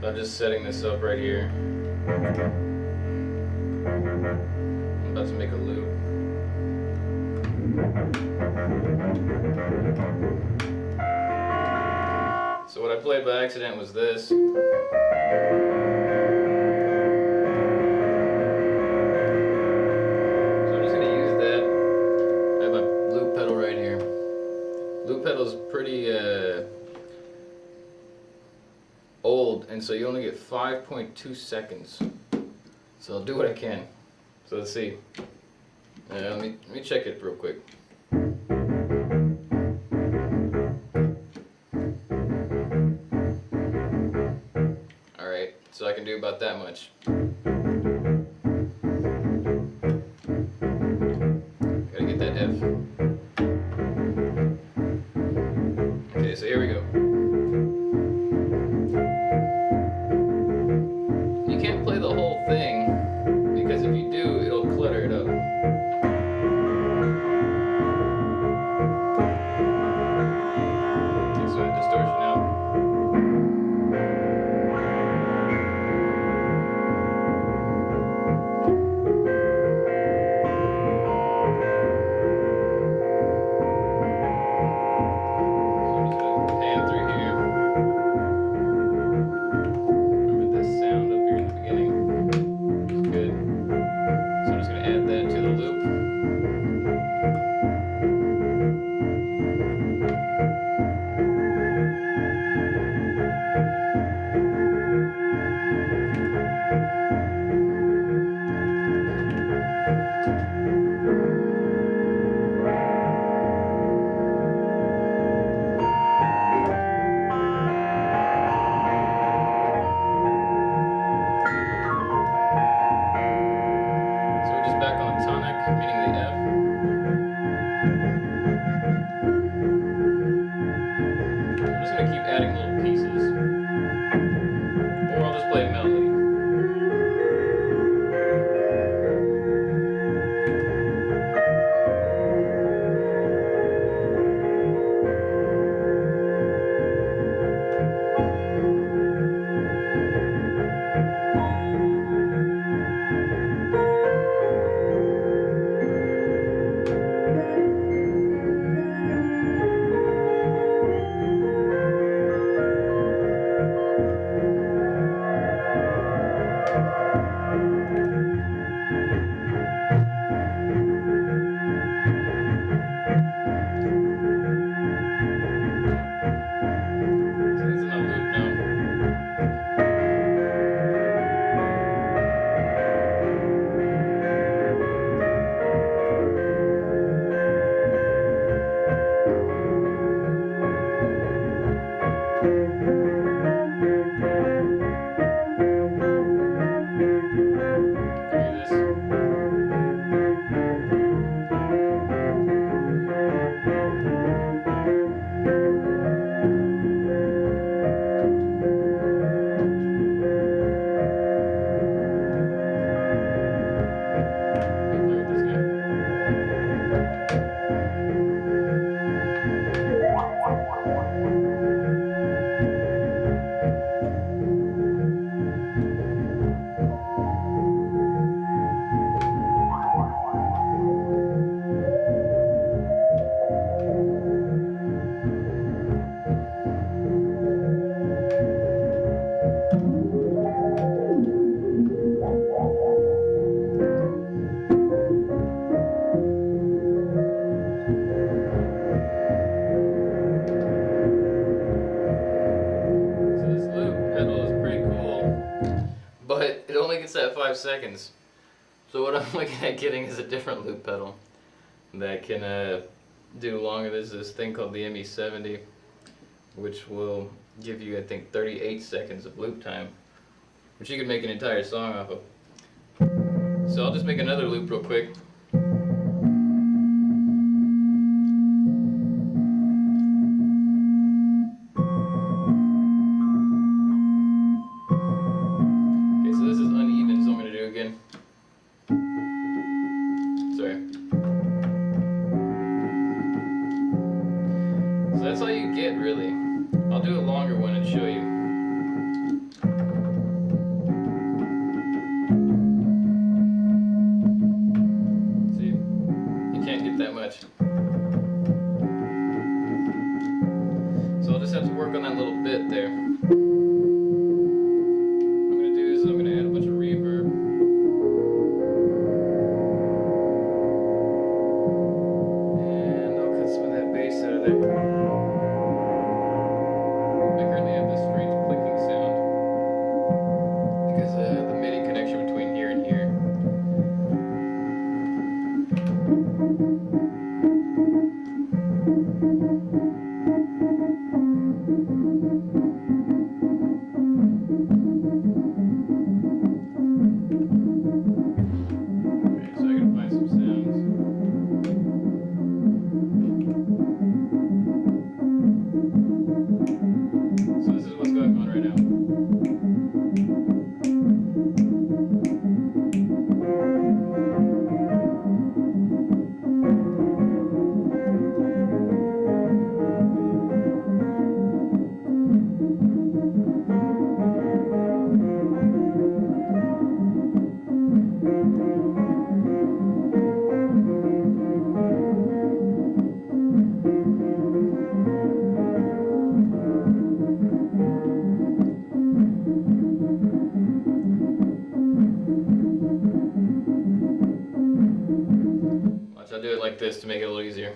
So I'm just setting this up right here. I'm about to make a loop. So what I played by accident was this. So I'm just going to use that. I have my loop pedal right here. Loop pedal is pretty old, and so you only get 5.2 seconds. So I'll do what I can. So let's see. Let me check it real quick. Alright, so I can do about that much. Gotta get that F. Okay, so here we go. You can't play the whole thing, because if you do, it'll clutter it up. Okay, so I distortion out. Adding little pieces, or I'll just play a melody. But it only gets that 5 seconds. So what I'm looking at getting is a different loop pedal that can do longer. There's this thing called the ME70, which will give you, I think, 38 seconds of loop time, which you could make an entire song off of. So I'll just make another loop real quick. So that's all you get, really. I'll do a longer one and show you. this to make it a little easier.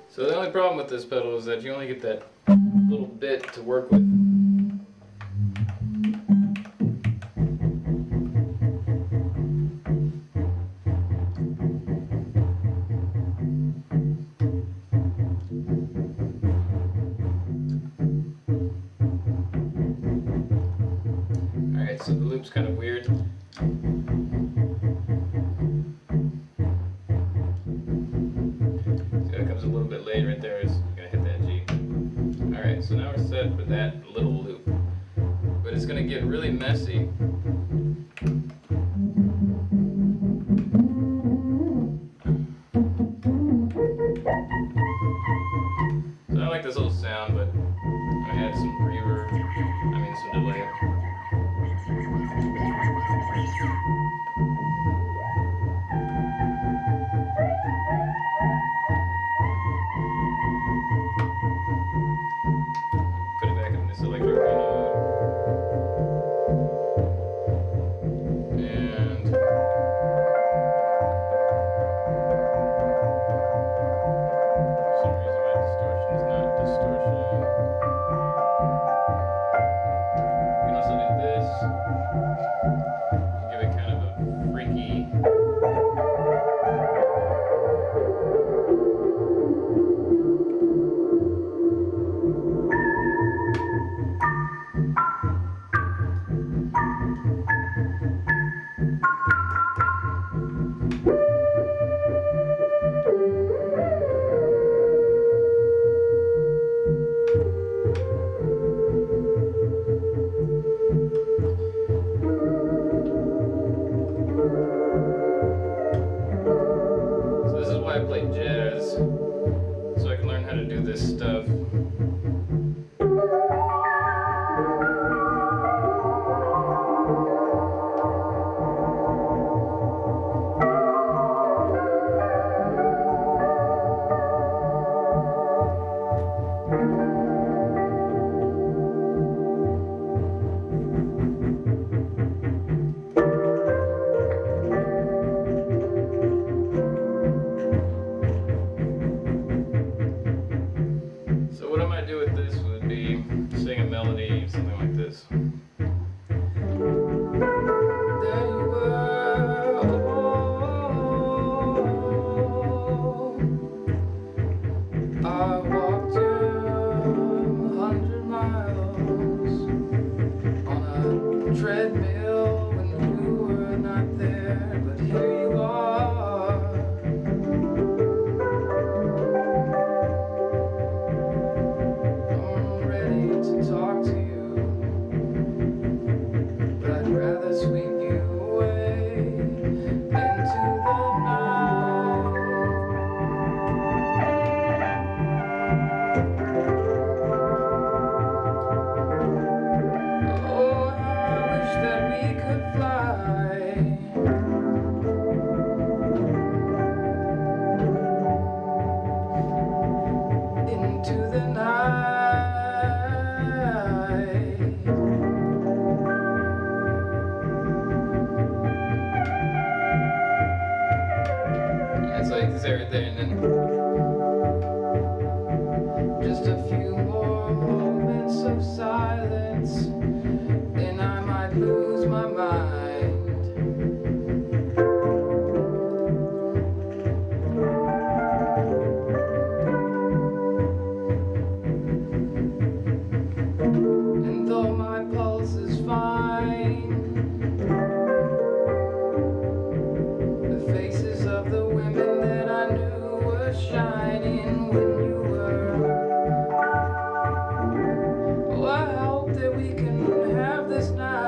So the only problem with this pedal is that you only get that little bit to work with. Alright, so the loop's kind of weird. A little bit late right there is gonna hit that G. Alright, so now we're set for that little loop. But it's gonna get really messy. So I like this little sound, but I'm gonna add some reverb, some delay. Put it back in this electric mode. say right there, and then just a few more moments of silence, and I might lose my mind. And though my pulse is fine, the faces of the women that I knew were shining when you were. Oh, I hope that we can have this night.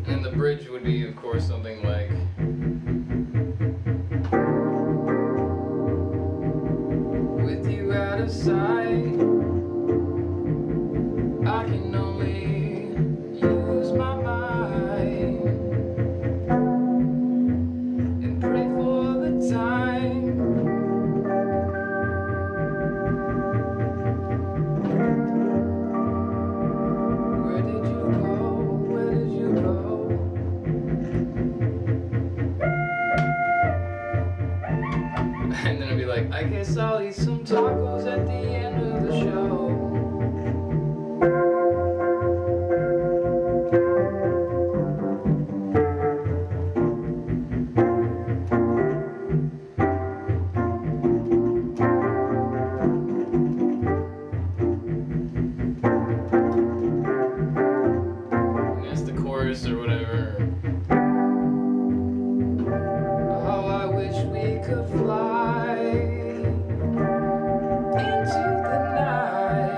And the bridge would be, of course, something like, with you out of sight, I can only use my mind and pray for the time where did you go? Where did you go? And then I'd be like, I guess I'll eat some tacos at the end of the show. And that's the chorus or whatever. Oh, I wish we could fly into the night.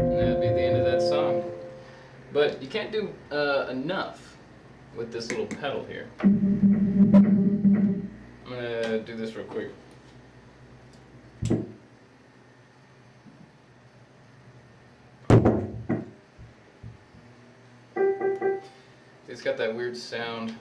And that'd be the end of that song. But you can't do enough with this little pedal here. I'm gonna do this real quick. It's got that weird sound.